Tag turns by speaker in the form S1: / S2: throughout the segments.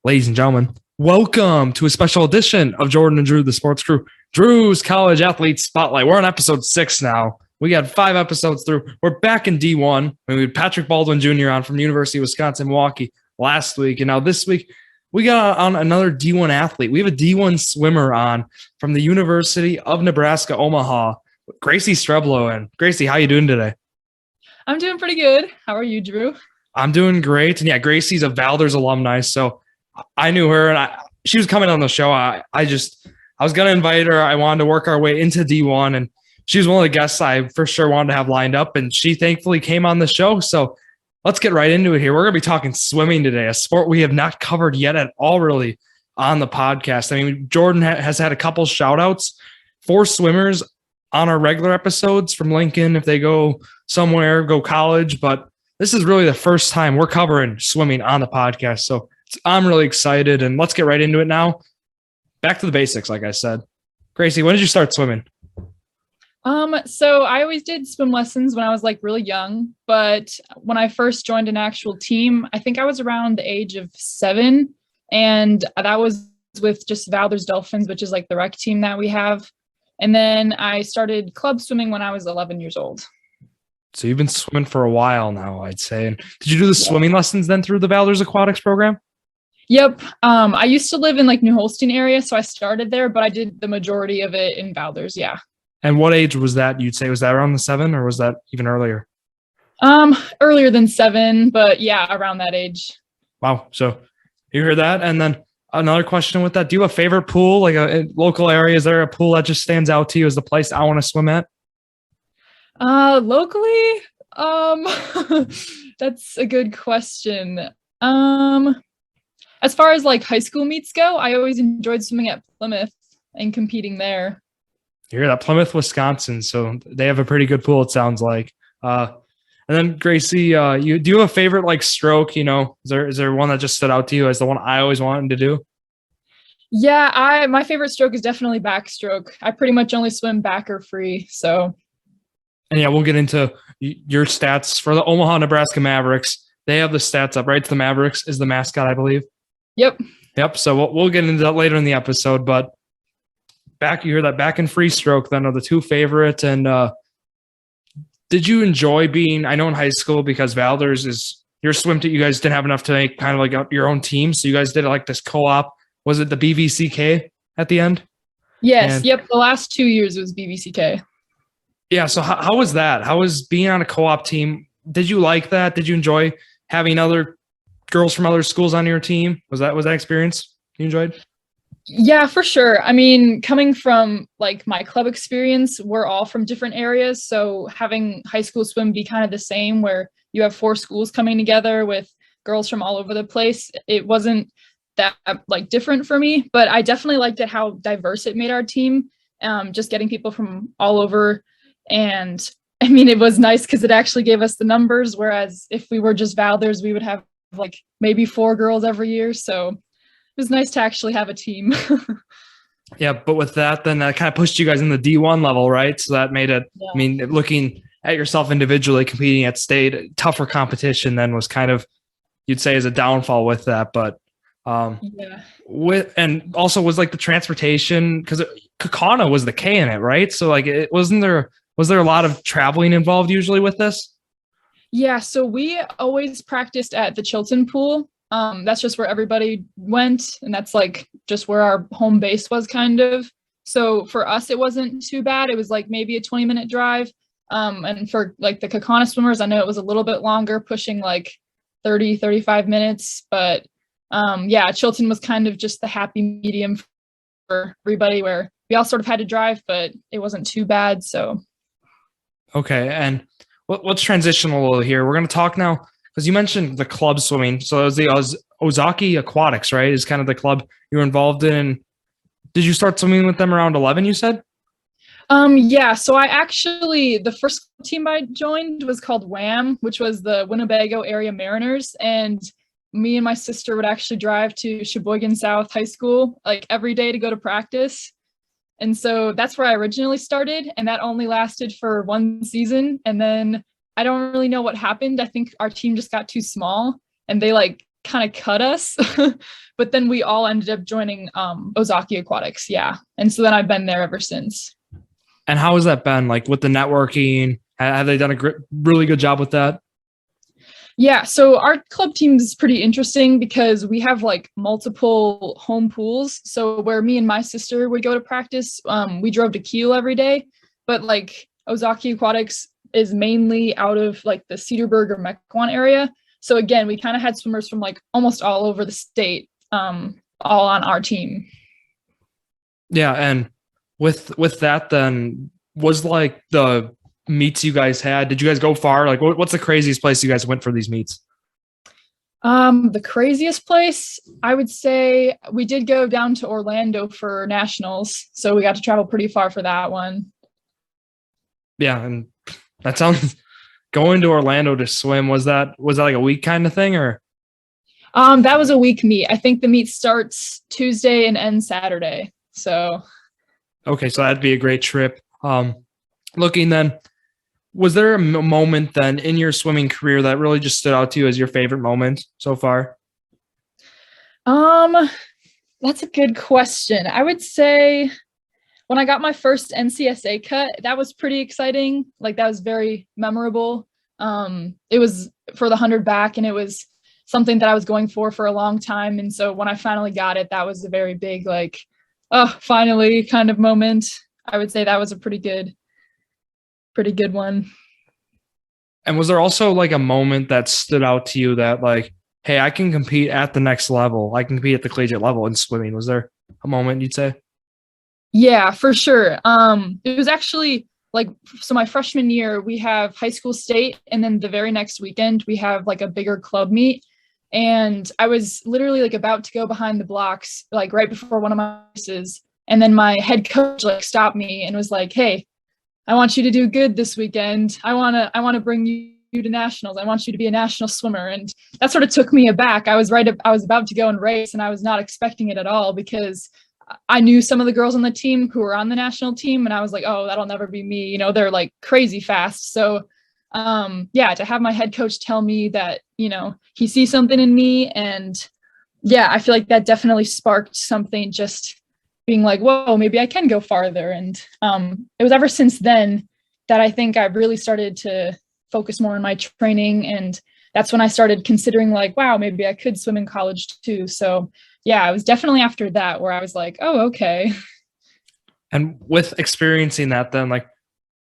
S1: Ladies and gentlemen, welcome to a special edition of Jordan and Drew, the Sports Crew, Drew's College Athlete Spotlight. We're on episode 6 now. We got 5 episodes through. We're back in D1. We had Patrick Baldwin Jr. on from the University of Wisconsin-Milwaukee last week. And now this week, we got on another D1 athlete. We have a D1 swimmer on from the University of Nebraska, Omaha, Gracie Streblow. And Gracie, how you doing today?
S2: I'm doing pretty good. How are you, Drew?
S1: I'm doing great. And yeah, Gracie's a Valders alumni, so I knew her, and she was coming on the show. I was going to invite her. I wanted to work our way into D1, and she was one of the guests I for sure wanted to have lined up, and she thankfully came on the show. So let's get right into it here. We're going to be talking swimming today, a sport we have not covered yet at all really on the podcast. I mean, Jordan has had a couple shout outs for swimmers on our regular episodes from Lincoln if they go somewhere, go college, but this is really the first time we're covering swimming on the podcast. So I'm really excited, and let's get right into it now. Back to the basics, like I said. Gracie, when did you start swimming?
S2: So I always did swim lessons when I was like really young, but when I first joined an actual team, I think I was around the age of 7, and that was with just Valders Dolphins, which is like the rec team that we have. And then I started club swimming when I was 11 years old.
S1: So you've been swimming for a while now, I'd say. And did you do the swimming lessons then through the Valders Aquatics program?
S2: Yep. I used to live in like New Holstein area, so I started there, but I did the majority of it in Valders. Yeah.
S1: And what age was that? You'd say, was that around the 7, or was that even earlier?
S2: Earlier than 7, but yeah, around that age.
S1: Wow. So you heard that. And then another question with that, do you have a favorite pool, like a local area? Is there a pool that just stands out to you as the place I want to swim at?
S2: Locally, that's a good question. As far as like high school meets go, I always enjoyed swimming at Plymouth and competing there.
S1: You hear that? Plymouth, Wisconsin. So they have a pretty good pool, it sounds like. And then Gracie, do you have a favorite like stroke? You know, is there one that just stood out to you as the one I always wanted to do?
S2: Yeah, my favorite stroke is definitely backstroke. I pretty much only swim back or free. So.
S1: And yeah, we'll get into your stats for the Omaha, Nebraska Mavericks. They have the stats up, right? The Mavericks is the mascot, I believe. Yep. So we'll get into that later in the episode. But you hear that back and free stroke then are the two favorite. And did you enjoy being? I know in high school, because Valders is your swim team. You guys didn't have enough to make kind of like your own team, so you guys did like this co-op. Was it the BVCK at the end?
S2: Yes. Yep. The last 2 years was BVCK.
S1: Yeah. So how was that? How was being on a co-op team? Did you like that? Did you enjoy having other girls from other schools on your team? Was that experience you enjoyed?
S2: Yeah, for sure. I mean, coming from like my club experience, we're all from different areas. So having high school swim be kind of the same, where you have 4 schools coming together with girls from all over the place, it wasn't that like different for me, but I definitely liked it how diverse it made our team. Just getting people from all over. And I mean, it was nice because it actually gave us the numbers, whereas if we were just Valders, we would have like maybe 4 girls every year. So it was nice to actually have a team.
S1: Yeah, but with that, then that kind of pushed you guys in the D1 level, right? So that made it, yeah. I mean, looking at yourself individually competing at state, tougher competition then was kind of, you'd say, is a downfall with that. But
S2: yeah.
S1: And also was like the transportation, because Kakana was the K in it, right? So like, was there a lot of traveling involved usually with this?
S2: Yeah, so we always practiced at the Chilton pool. That's just where everybody went, and that's like just where our home base was kind of. So for us, it wasn't too bad. It was like maybe a 20-minute drive. And for like the Kakana swimmers, I know it was a little bit longer, pushing like 30, 35 minutes. But yeah, Chilton was kind of just the happy medium for everybody, where we all sort of had to drive, but it wasn't too bad. So.
S1: Okay, and let's transition a little here. We're going to talk now, because you mentioned the club swimming. So it was the Ozaki Aquatics, right? Is kind of the club you were involved in. Did you start swimming with them around 11, you said?
S2: Yeah, so the first team I joined was called WHAM, which was the Winnebago Area Mariners. And me and my sister would actually drive to Sheboygan South High School like every day to go to practice. And so that's where I originally started, and that only lasted for 1 season. And then I don't really know what happened. I think our team just got too small, and they like kind of cut us, but then we all ended up joining Ozaki Aquatics. Yeah. And so then I've been there ever since.
S1: And how has that been, like, with the networking? Have they done a really good job with that?
S2: Yeah, so our club team is pretty interesting because we have like multiple home pools. So where me and my sister would go to practice, we drove to Kiel every day, but like Ozaki Aquatics is mainly out of like the Cedarburg or Mequon area. So again, we kind of had swimmers from like almost all over the state, all on our team.
S1: Yeah, and with that, then was like the meets you guys had, did you guys go far? Like, what's the craziest place you guys went for these meets?
S2: The craziest place, I would say we did go down to Orlando for nationals. So we got to travel pretty far for that one.
S1: Yeah. And that sounds, going to Orlando to swim, was that like a week kind of thing, or?
S2: That was a week meet. I think the meet starts Tuesday and ends Saturday. So.
S1: Okay. So that'd be a great trip. Looking then, was there a moment then in your swimming career that really just stood out to you as your favorite moment so far?
S2: That's a good question. I would say when I got my first NCSA cut, that was pretty exciting. Like that was very memorable. It was for the 100 back, and it was something that I was going for a long time. And so when I finally got it, that was a very big, like, oh, finally kind of moment. I would say that was a pretty good one.
S1: And was there also like a moment that stood out to you that like, hey, I can compete at the next level. I can compete at the collegiate level in swimming. Was there a moment you'd say?
S2: Yeah, for sure. It was actually like, so my freshman year, we have high school state, and then the very next weekend we have like a bigger club meet. And I was literally like about to go behind the blocks, like right before one of my races. And then my head coach like stopped me and was like, hey, I want you to do good this weekend. I want to bring you to nationals. I want you to be a national swimmer. And that sort of took me aback. I was about to go and race, and I was not expecting it at all because I knew some of the girls on the team who were on the national team, and I was like, oh, that'll never be me. You know, they're like crazy fast. So yeah, to have my head coach tell me that, you know, he sees something in me. And yeah, I feel like that definitely sparked something, just being like, whoa, maybe I can go farther. And it was ever since then that I think I really started to focus more on my training. And that's when I started considering like, wow, maybe I could swim in college too. So yeah, it was definitely after that where I was like, oh, okay.
S1: And with experiencing that then, like,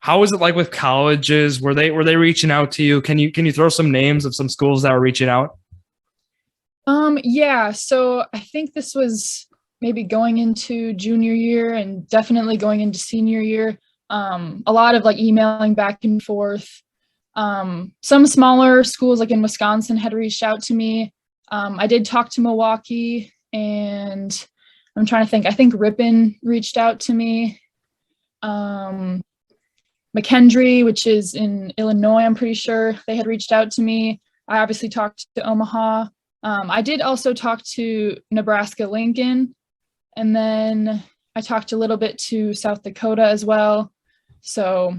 S1: how was it like with colleges? Were they reaching out to you? Can you throw some names of some schools that were reaching out?
S2: Yeah, so I think this was maybe going into junior year and definitely going into senior year. A lot of like emailing back and forth. Some smaller schools like in Wisconsin had reached out to me. I did talk to Milwaukee, and I'm trying to think. I think Ripon reached out to me. McKendree, which is in Illinois, I'm pretty sure they had reached out to me. I obviously talked to Omaha. I did also talk to Nebraska Lincoln, and then I talked a little bit to South Dakota as well. So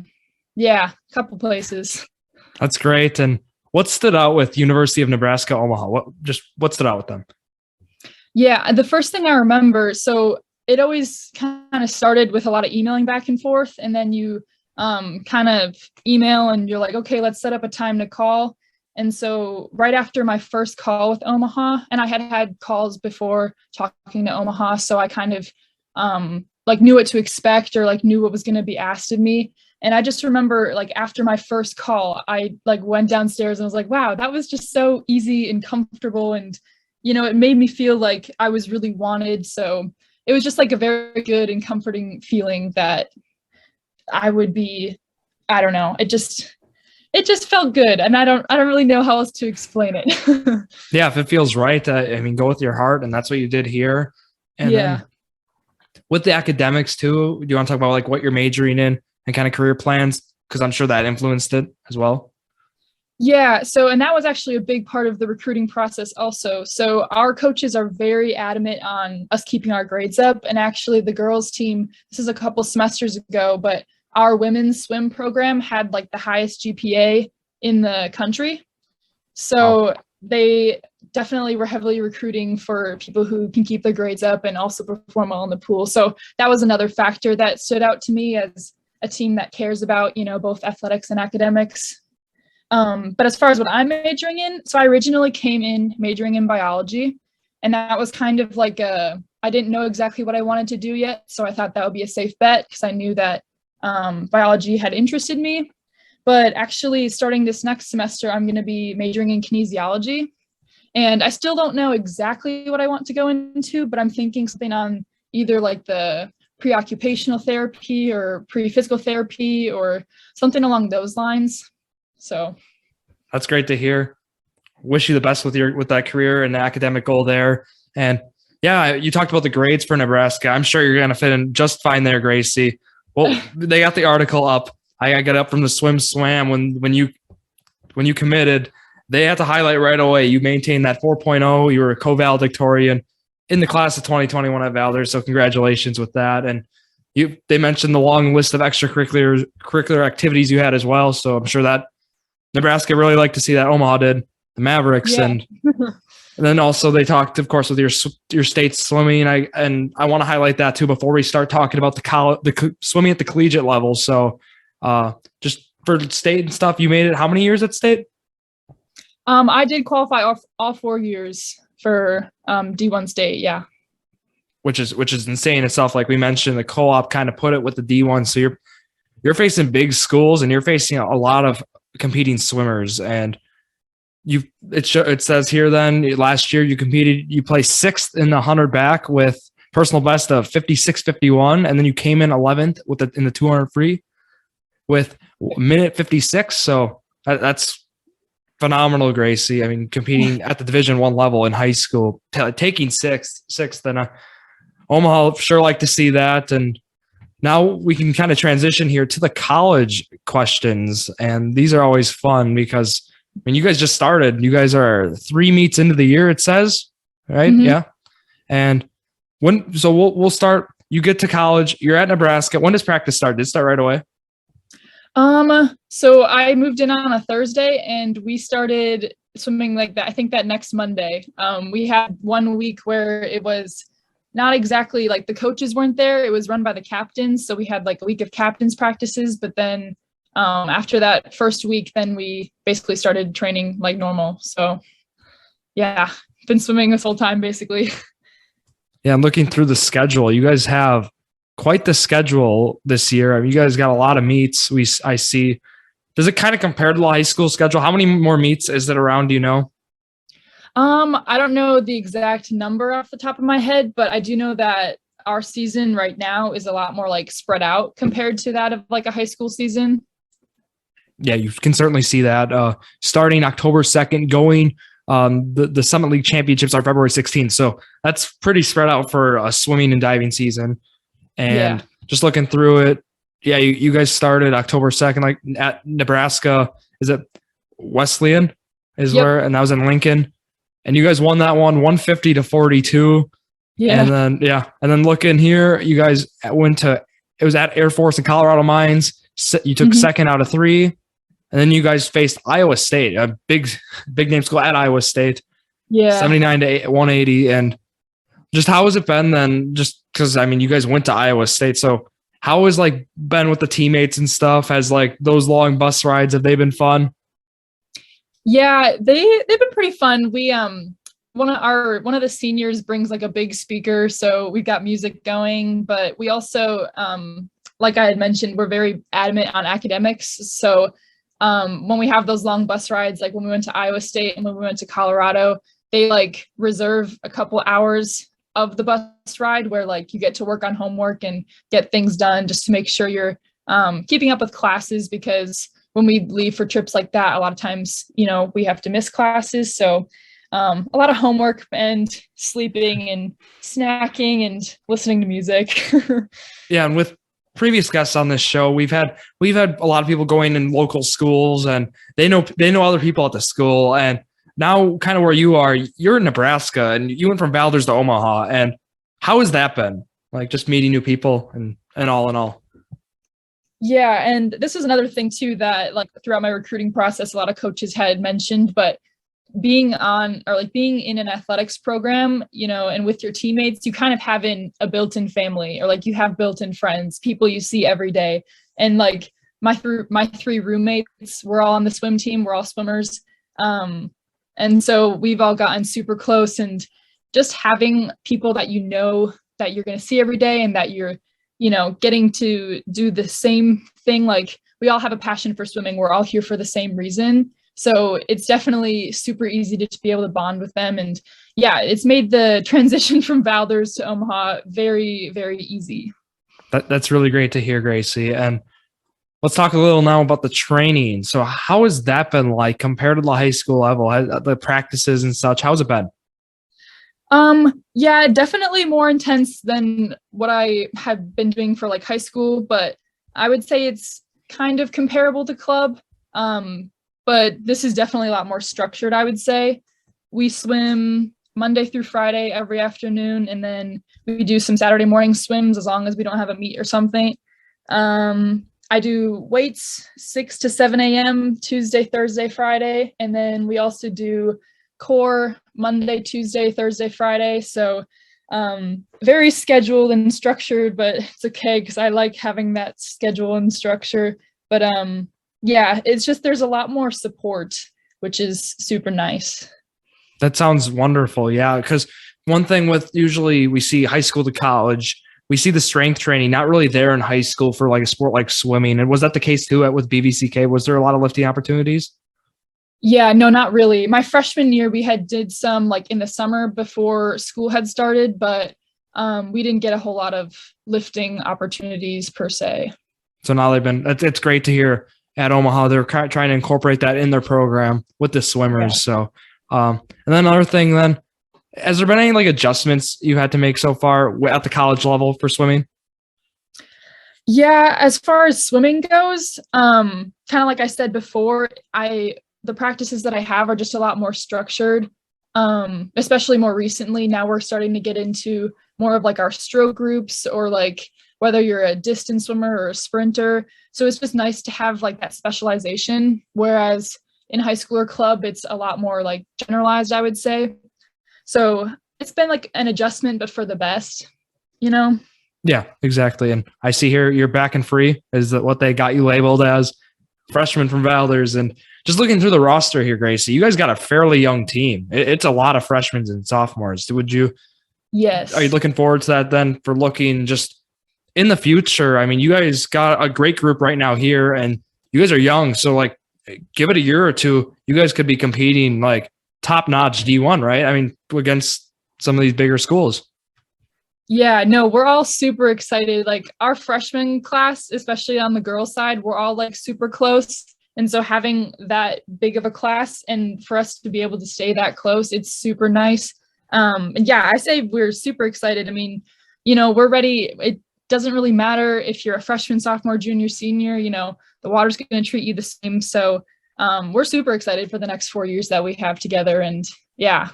S2: yeah, a couple places.
S1: That's great. And what stood out with University of Nebraska Omaha? What stood out with them?
S2: Yeah, the first thing I remember, so it always kind of started with a lot of emailing back and forth, and then you kind of email and you're like, okay, let's set up a time to call. And so right after my first call with Omaha, and I had calls before talking to Omaha, so I kind of like knew what to expect, or like knew what was going to be asked of me. And I just remember like after my first call, I like went downstairs and was like, wow, that was just so easy and comfortable. And, you know, it made me feel like I was really wanted. So it was just like a very good and comforting feeling that I would be, I don't know, it just felt good. And I don't really know how else to explain it.
S1: Yeah, if it feels right, I mean, go with your heart, and that's what you did here. And
S2: yeah.
S1: then with the academics too, do you want to talk about like what you're majoring in and kind of career plans? Because I'm sure that influenced it as well.
S2: Yeah. So, and that was actually a big part of the recruiting process also. So our coaches are very adamant on us keeping our grades up. And actually the girls team, this is a couple semesters ago, but our women's swim program had like the highest GPA in the country. So they definitely we're heavily recruiting for people who can keep their grades up and also perform well in the pool. So that was another factor that stood out to me as a team that cares about, both athletics and academics. But as far as what I'm majoring in, so I originally came in majoring in biology, and that was kind of like I didn't know exactly what I wanted to do yet. So I thought that would be a safe bet because I knew that biology had interested me. But actually starting this next semester, I'm going to be majoring in kinesiology. And I still don't know exactly what I want to go into, but I'm thinking something on either like the pre-occupational therapy or pre-physical therapy or something along those lines. So
S1: that's great to hear. Wish you the best with that career and the academic goal there. And yeah, you talked about the grades for Nebraska. I'm sure you're going to fit in just fine there, Gracie. Well, they got the article up. I got up from the swam when you committed. They had to highlight right away. You maintained that 4.0. You were a co-valedictorian in the class of 2021 at Valder. So congratulations with that. And they mentioned the long list of extracurricular activities you had as well. So I'm sure that Nebraska really liked to see that. Omaha did, the Mavericks.
S2: Yeah.
S1: And then also they talked, of course, with your state swimming. I want to highlight that too before we start talking about the swimming at the collegiate level. So just for state and stuff, you made it how many years at state?
S2: I did qualify all 4 years for D1 state. Yeah.
S1: Which is insane itself. Like we mentioned, the co-op kind of put it with the D1. So you're facing big schools and you're facing a lot of competing swimmers. And it says here then last year you placed 6th in the 100 back with personal best of 56.51, and then you came in 11th in the 200 free with minute 56. So that's phenomenal, Gracie. I mean, competing at the Division I level in high school, taking sixth, and Omaha sure like to see that. And now we can kind of transition here to the college questions, and these are always fun because when you guys just started, you guys are 3 meets into the year, it says, right?
S2: Mm-hmm.
S1: Yeah. And we'll start. You get to college, you're at Nebraska. When does practice start? Did it start right away?
S2: So I moved in on a Thursday and we started swimming like that. I think that next Monday. We had 1 week where it was not exactly like the coaches weren't there. It was run by the captains. So we had like a week of captains practices, but then after that first week, then we basically started training like normal. So yeah, been swimming this whole time basically.
S1: Yeah, I'm looking through the schedule. You guys have quite the schedule this year. I mean, you guys got a lot of meets. I see. Does it kind of compare to the high school schedule? How many more meets is it around? Do you know?
S2: I don't know the exact number off the top of my head, but I do know that our season right now is a lot more like spread out compared to that of like a high school season.
S1: Yeah, you can certainly see that. Starting October 2nd, going the Summit League Championships are February 16th. So that's pretty spread out for a swimming and diving season. And just looking through it, yeah, you guys started October 2nd, like at Nebraska. Is it Wesleyan where, and that was in Lincoln. And you guys won that one 150-42.
S2: Yeah.
S1: And then looking here, you guys it was at Air Force in Colorado Mines. You took second out of 3. And then you guys faced Iowa State, a big name school at Iowa State.
S2: Yeah.
S1: 79-180. And just how has it been then? Just because, I mean, you guys went to Iowa State. So how has like been with the teammates and stuff? Has like those long bus rides, have they been fun?
S2: Yeah, they've been pretty fun. We one of the seniors brings like a big speaker, so we've got music going, but we also like I had mentioned, we're very adamant on academics. So when we have those long bus rides, like when we went to Iowa State and when we went to Colorado, they like reserve a couple hours of the bus ride where like you get to work on homework and get things done just to make sure you're keeping up with classes, because when we leave for trips like that, a lot of times, we have to miss classes. So a lot of homework and sleeping and snacking and listening to music.
S1: Yeah. And with previous guests on this show, we've had a lot of people going in local schools, and they know other people at the school. And now kind of where you are, you're in Nebraska and you went from Valders to Omaha. And how has that been? Like just meeting new people and all in all?
S2: Yeah. And this is another thing too, that like throughout my recruiting process, a lot of coaches had mentioned, but being on or like being in an athletics program, and with your teammates, you kind of have a built-in family, or like you have built-in friends, people you see every day. And like my three roommates, we're all on the swim team. We're all swimmers. And so we've all gotten super close, and just having people that that you're going to see every day, and that you're, getting to do the same thing. Like we all have a passion for swimming. We're all here for the same reason. So it's definitely super easy to be able to bond with them. And yeah, it's made the transition from Valders to Omaha very, very easy.
S1: That's really great to hear, Gracie. And let's talk a little now about the training. So how has that been like compared to the high school level, the practices and such? How's it been?
S2: Yeah, definitely more intense than what I had been doing for like high school, but I would say it's kind of comparable to club. But this is definitely a lot more structured, I would say. We swim Monday through Friday every afternoon, and then we do some Saturday morning swims as long as we don't have a meet or something. I do weights 6 to 7 a.m. Tuesday, Thursday, Friday, and then we also do core Monday, Tuesday, Thursday, Friday. So very scheduled and structured, but it's okay because I like having that schedule and structure. But yeah, it's just there's a lot more support, which is super nice.
S1: That sounds wonderful. Yeah, because one thing with usually we see high school to college, we see the strength training not really there in high school for like a sport like swimming. And was that the case too with BVCK? Was there a lot of lifting opportunities?
S2: Yeah, no, not really. My freshman year, we did some like in the summer before school had started, but we didn't get a whole lot of lifting opportunities per se.
S1: So now it's great to hear at Omaha, they're trying to incorporate that in their program with the swimmers. Yeah. So, and then another thing then, has there been any like adjustments you had to make so far at the college level for swimming?
S2: Yeah, as far as swimming goes, kind of like I said before, the practices that I have are just a lot more structured, especially more recently. Now we're starting to get into more of like our stroke groups, or like whether you're a distance swimmer or a sprinter. So it's just nice to have like that specialization. Whereas in high school or club, it's a lot more like generalized, I would say. So it's been like an adjustment, but for the best,
S1: Yeah, exactly. And I see here you're back and free is that what they got you labeled as, freshman from Valders. And just looking through the roster here, Gracie, you guys got a fairly young team. It's a lot of freshmen and sophomores.
S2: Yes.
S1: Are you looking forward to that then for looking just in the future? I mean, you guys got a great group right now here, and you guys are young. So like, give it a year or two, you guys could be competing like top-notch D1, right? I mean, against some of these bigger schools.
S2: Yeah, no, we're all super excited. Like our freshman class, especially on the girls' side, we're all like super close. And so having that big of a class and for us to be able to stay that close, it's super nice. And yeah, I say we're super excited. I mean, we're ready. It doesn't really matter if you're a freshman, sophomore, junior, senior, the water's going to treat you the same. So we're super excited for the next 4 years that we have together. And yeah.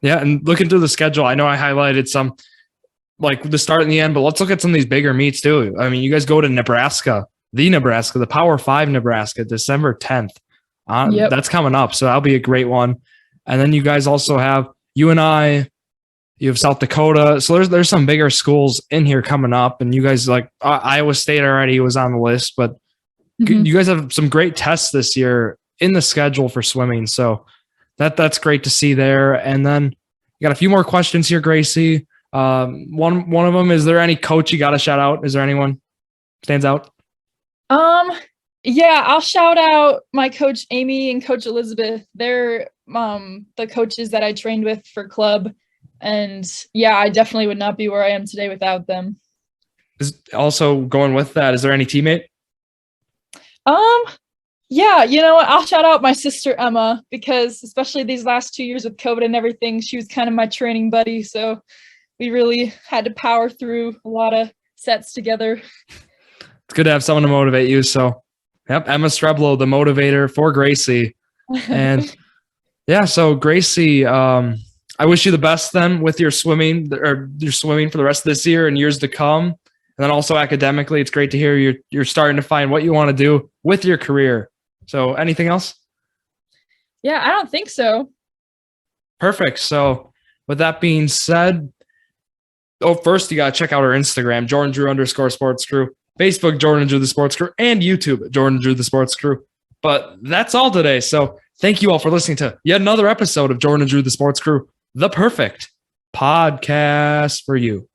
S1: Yeah. And looking through the schedule, I know I highlighted some like the start and the end, but let's look at some of these bigger meets too. I mean, you guys go to Nebraska, the Power 5 Nebraska, December 10th. Yep. That's coming up. So that'll be a great one. And then you guys also have UNI, you have South Dakota. So there's some bigger schools in here coming up. And you guys like Iowa State already was on the list, but you guys have some great tests this year in the schedule for swimming. So that's great to see there. And then you got a few more questions here, Gracie. One of them, is there any coach you got to shout out? Is there anyone stands out?
S2: Yeah, I'll shout out my coach Amy and coach Elizabeth. They're the coaches that I trained with for club, and yeah, I definitely would not be where I am today without them.
S1: Is also going with that, is there any teammate?
S2: Yeah, you know what? I'll shout out my sister Emma, because especially these last 2 years with COVID and everything, she was kind of my training buddy. So we really had to power through a lot of sets together.
S1: It's good to have someone to motivate you. So, yep, Emma Streblow, the motivator for Gracie. And yeah, so Gracie, I wish you the best then with your swimming for the rest of this year and years to come. And then also academically, it's great to hear you're starting to find what you want to do with your career. So anything else?
S2: Yeah, I don't think so.
S1: Perfect. So with that being said, first you got to check out our Instagram, Jordan_Drew_Sports Crew, Facebook, Jordan Drew the Sports Crew, and YouTube, Jordan Drew the Sports Crew. But that's all today. So thank you all for listening to yet another episode of Jordan Drew the Sports Crew, the perfect podcast for you.